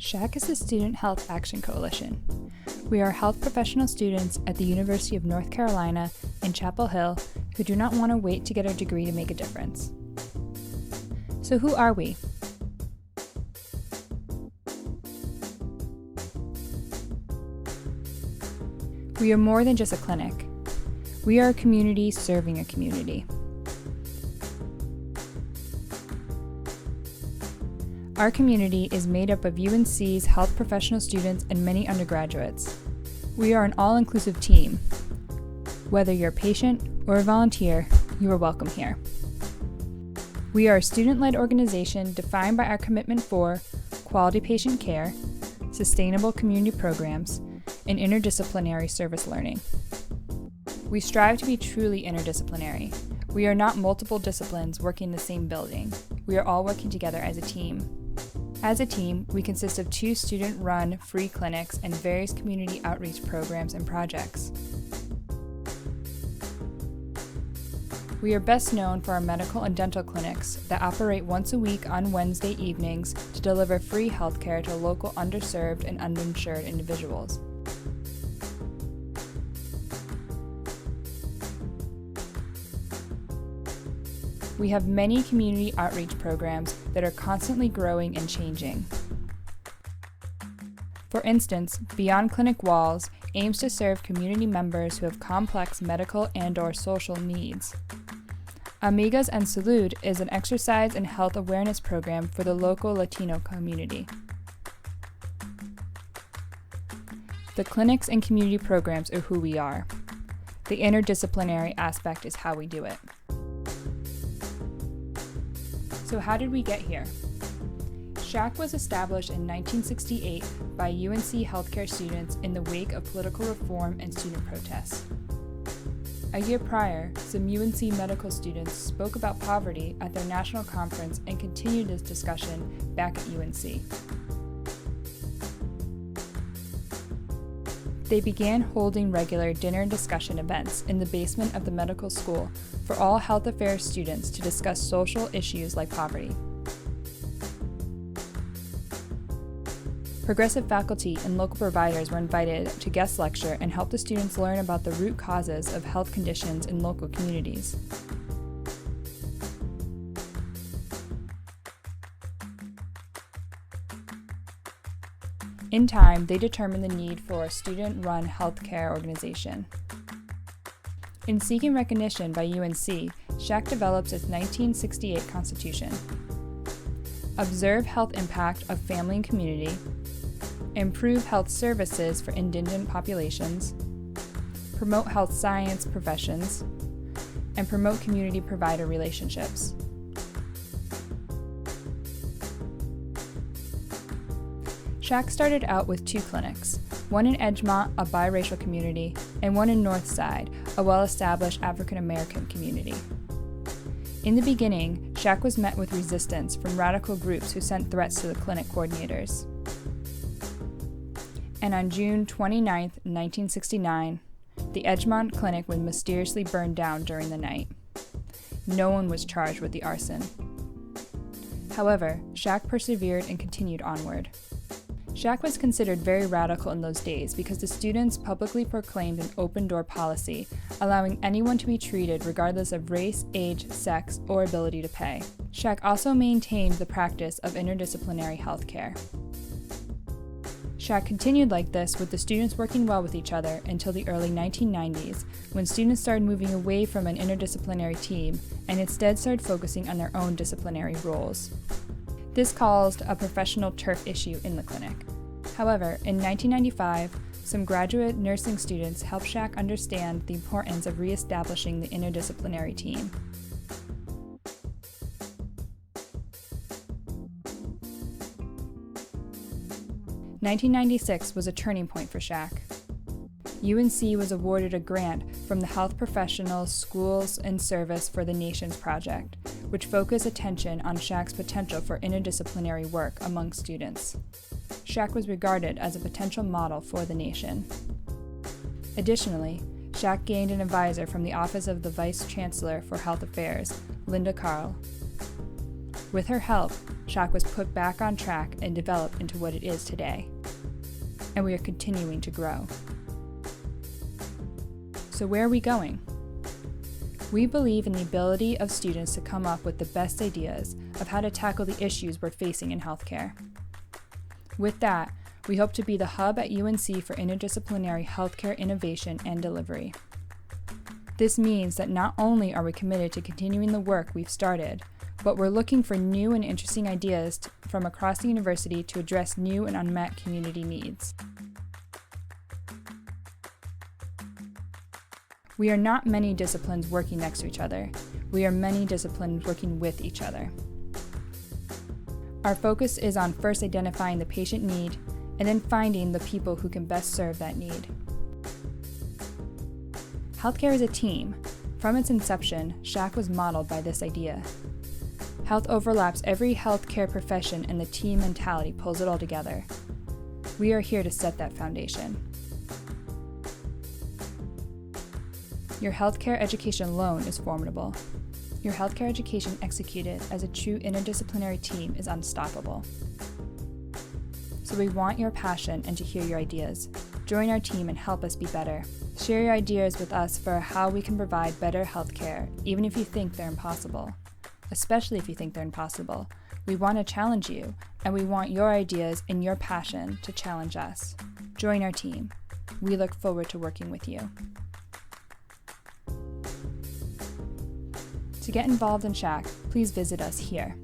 Shac is the Student Health Action Coalition. We are health professional students at the University of North Carolina in Chapel Hill who do not want to wait to get our degree to make a difference. So who are we? We are more than just a clinic. We are a community serving a community. Our community is made up of UNC's health professional students and many undergraduates. We are an all-inclusive team. Whether you're a patient or a volunteer, you are welcome here. We are a student-led organization defined by our commitment for quality patient care, sustainable community programs, and interdisciplinary service learning. We strive to be truly interdisciplinary. We are not multiple disciplines working in the same building. We are all working together as a team. As a team, we consist of 2 student-run free clinics and various community outreach programs and projects. We are best known for our medical and dental clinics that operate once a week on Wednesday evenings to deliver free healthcare to local underserved and uninsured individuals. We have many community outreach programs that are constantly growing and changing. For instance, Beyond Clinic Walls aims to serve community members who have complex medical and/or social needs. Amigas and Salud is an exercise and health awareness program for the local Latino community. The clinics and community programs are who we are. The interdisciplinary aspect is how we do it. So how did we get here? Shac was established in 1968 by UNC healthcare students in the wake of political reform and student protests. A year prior, some UNC medical students spoke about poverty at their national conference and continued this discussion back at UNC. They began holding regular dinner and discussion events in the basement of the medical school for all health affairs students to discuss social issues like poverty. Progressive faculty and local providers were invited to guest lecture and help the students learn about the root causes of health conditions in local communities. In time, they determined the need for a student-run healthcare organization. In seeking recognition by UNC, Shac develops its 1968 Constitution. Observe health impact of family and community, improve health services for indigent populations, promote health science professions, and promote community provider relationships. Shac started out with 2 clinics, one in Edgemont, a biracial community, and one in Northside, a well-established African-American community. In the beginning, Shac was met with resistance from radical groups who sent threats to the clinic coordinators. And on June 29, 1969, the Edgemont clinic was mysteriously burned down during the night. No one was charged with the arson. However, Shac persevered and continued onward. Shac was considered very radical in those days because the students publicly proclaimed an open-door policy, allowing anyone to be treated regardless of race, age, sex, or ability to pay. Shac also maintained the practice of interdisciplinary healthcare. Shac continued like this with the students working well with each other until the early 1990s, when students started moving away from an interdisciplinary team and instead started focusing on their own disciplinary roles. This caused a professional turf issue in the clinic. However, in 1995, some graduate nursing students helped Shac understand the importance of reestablishing the interdisciplinary team. "1996 was a turning point for Shac. UNC was awarded a grant from the Health Professionals Schools and Service for the Nations project, which focused attention on Shac's potential for interdisciplinary work among students. Shac was regarded as a potential model for the nation. Additionally, Shac gained an advisor from the Office of the Vice Chancellor for Health Affairs, Linda Carl. With her help, Shac was put back on track and developed into what it is today. And we are continuing to grow. So where are we going? We believe in the ability of students to come up with the best ideas of how to tackle the issues we're facing in healthcare. With that, we hope to be the hub at UNC for interdisciplinary healthcare innovation and delivery. This means that not only are we committed to continuing the work we've started, but we're looking for new and interesting ideas from across the university to address new and unmet community needs. We are not many disciplines working next to each other. We are many disciplines working with each other. Our focus is on first identifying the patient need and then finding the people who can best serve that need. Healthcare is a team. From its inception, Shac was modeled by this idea. Health overlaps every healthcare profession, and the team mentality pulls it all together. We are here to set that foundation. Your healthcare education alone is formidable. Your healthcare education executed as a true interdisciplinary team is unstoppable. So we want your passion and to hear your ideas. Join our team and help us be better. Share your ideas with us for how we can provide better healthcare, even if you think they're impossible. Especially if you think they're impossible. We want to challenge you, and we want your ideas and your passion to challenge us. Join our team. We look forward to working with you. To get involved in Shac, please visit us here.